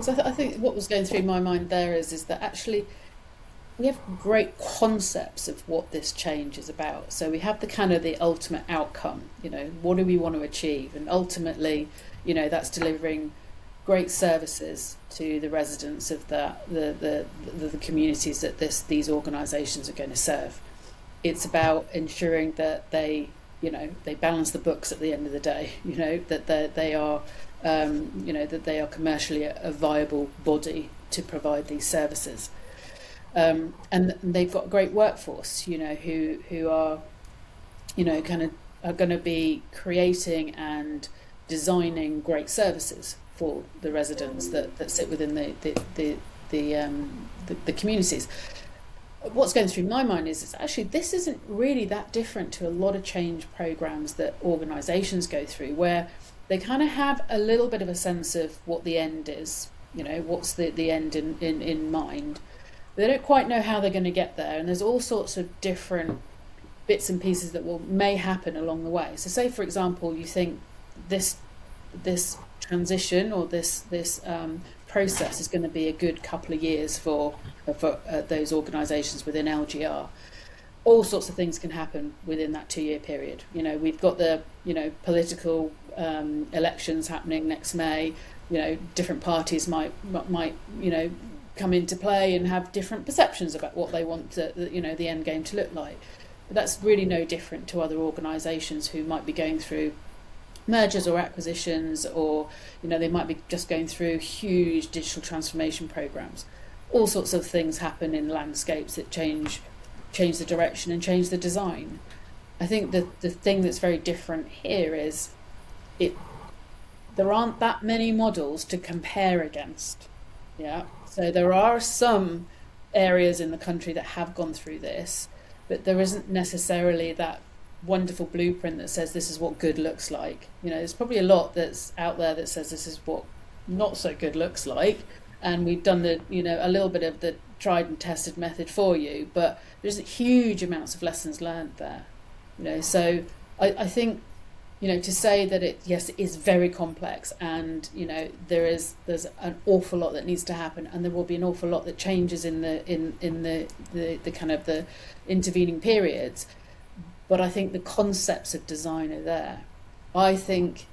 Because I think what was going through my mind there is that actually we have great concepts of what this change is about. So we have the kind of the ultimate outcome, what do we want to achieve? And ultimately, that's delivering great services to the residents of the communities that these organisations are going to serve. It's about ensuring that they balance the books at the end of the day, that they are that they are commercially a viable body to provide these services. And they've got a great workforce, who are, kind of are going to be creating and designing great services for the residents that sit within the communities. What's going through my mind is actually this isn't really that different to a lot of change programs that organisations go through, where they kind of have a little bit of a sense of what the end is, what's the end in mind. They don't quite know how they're going to get there, and there's all sorts of different bits and pieces that may happen along the way. So say, for example, you think this transition or this process is going to be a good couple of years for those organisations within LGR. All sorts of things can happen within that 2-year period. We've got the political elections happening next May. Different parties might come into play and have different perceptions about what they want the end game to look like. But that's really no different to other organisations who might be going through mergers or acquisitions, or they might be just going through huge digital transformation programs. All sorts of things happen in landscapes that change the direction and change the design. I think that the thing that's very different here is there aren't that many models to compare against. Yeah. So there are some areas in the country that have gone through this, but there isn't necessarily that wonderful blueprint that says this is what good looks like. There's probably a lot that's out there that says this is what not so good looks like, and we've done a little bit of the tried and tested method for you, but there's huge amounts of lessons learned there. So I think to say that it is very complex, and there's an awful lot that needs to happen, and there will be an awful lot that changes in the kind of the intervening periods. But I think the concepts of design are there. I think,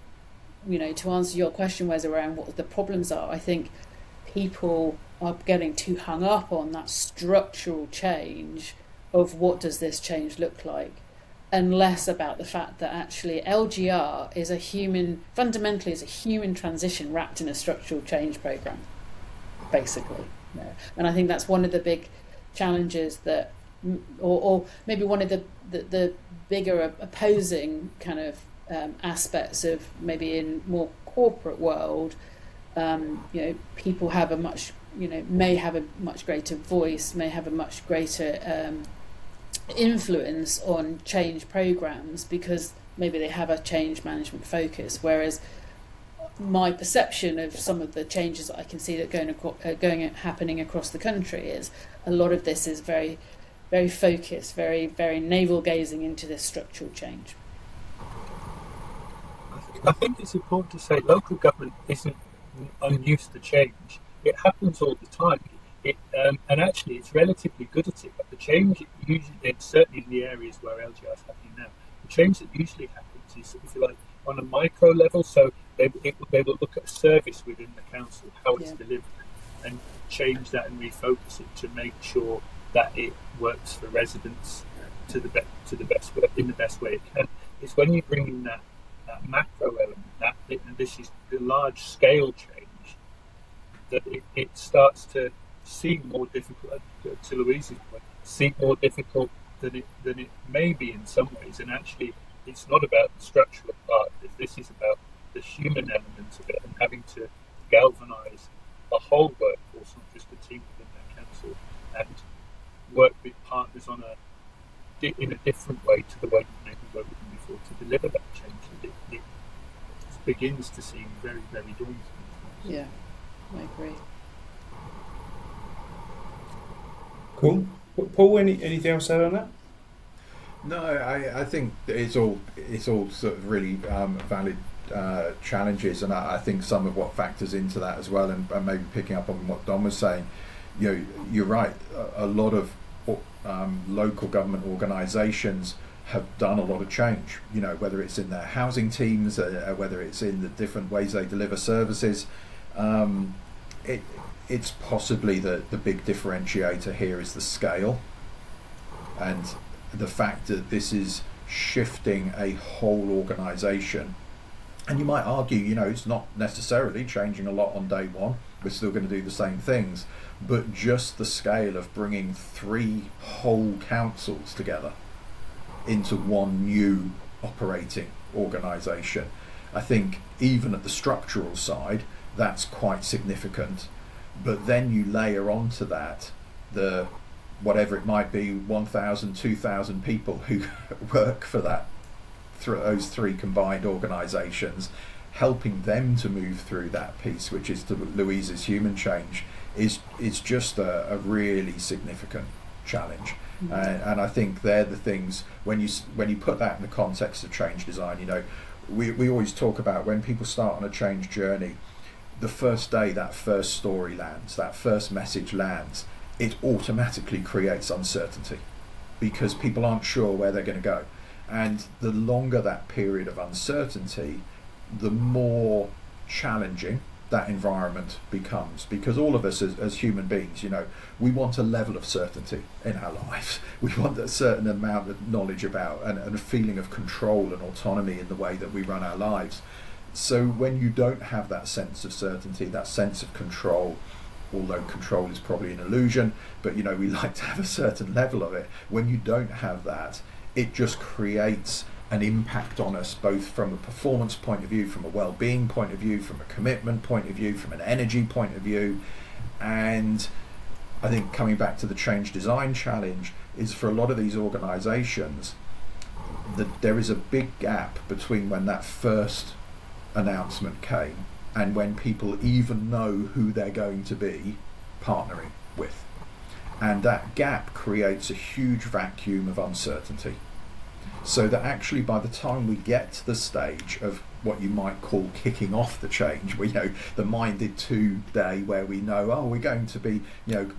to answer your question, Wes, around what the problems are, I think people are getting too hung up on that structural change of what does this change look like, and less about the fact that actually LGR is fundamentally is a human transition wrapped in a structural change program, basically. And I think that's one of the big challenges that, or maybe one of the bigger opposing kind of aspects of maybe in more corporate world. People have may have a much greater voice, may have a much greater influence on change programs because maybe they have a change management focus, whereas my perception of some of the changes that I can see that happening across the country is a lot of this is very, very focused, very, very navel gazing into this structural change. I think it's important to say local government isn't unused to change. It happens all the time. And actually it's relatively good at it, but the change usually, certainly in the areas where LGR is happening now, the change that usually happens is, if you like, on a micro level. So they will look at a service within the council, how it's delivered, and change that and refocus it to make sure that it works for residents in the best way it can. It's when you bring in that macro element, this is the large scale change, that it starts to seem more difficult, to Louise's point, seem more difficult than it may be in some ways. And actually, it's not about the structural part. This is about the human element of it, and having to galvanise a whole workforce, not just a team within that council, and work with partners in a different way to the way that maybe worked with them before to deliver that change. It begins to seem very, very daunting. Yeah, I agree. Cool. Paul, anything else to add on that? No, I think that it's all sort of really valid challenges, and I think some of what factors into that as well, and maybe picking up on what Dom was saying, you're right. A lot of local government organisations have done a lot of change. Whether it's in their housing teams, whether it's in the different ways they deliver services. It's possibly the big differentiator here is the scale, and the fact that this is shifting a whole organisation. And you might argue, it's not necessarily changing a lot on day one. We're still going to do the same things, but just the scale of bringing 3 whole councils together into one new operating organisation, I think even at the structural side, that's quite significant. But then you layer onto that the whatever it might be, 1,000, 2,000 people who work for those 3 combined organisations, helping them to move through that piece, which is to Louise's human change, is just a really significant challenge. And I think they're the things, when you put that in the context of change design, we always talk about when people start on a change journey, the first day that first story lands, that first message lands, it automatically creates uncertainty because people aren't sure where they're going to go. And the longer that period of uncertainty, the more challenging that environment becomes, because all of us as human beings, we want a level of certainty in our lives. We want a certain amount of knowledge about and a feeling of control and autonomy in the way that we run our lives. So when you don't have that sense of certainty, that sense of control, although control is probably an illusion, but we like to have a certain level of it. When you don't have that, it just creates an impact on us, both from a performance point of view, from a well-being point of view, from a commitment point of view, from an energy point of view. And I think coming back to the change design challenge is for a lot of these organisations that there is a big gap between when that first announcement came and when people even know who they're going to be partnering with. And that gap creates a huge vacuum of uncertainty. So that actually by the time we get to the stage of what you might call kicking off the change, the minded to day where we know, we're going to be,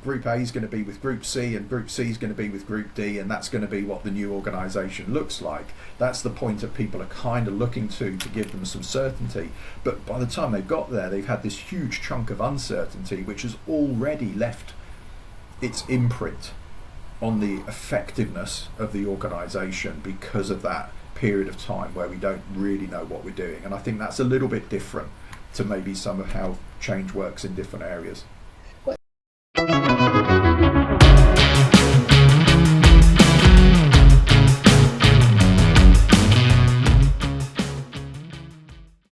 Group A is going to be with Group C and Group C is going to be with Group D, and that's going to be what the new organisation looks like. That's the point that people are kind of looking to give them some certainty. But by the time they've got there, they've had this huge chunk of uncertainty, which has already left its imprint on the effectiveness of the organisation because of that period of time where we don't really know what we're doing. And I think that's a little bit different to maybe some of how change works in different areas.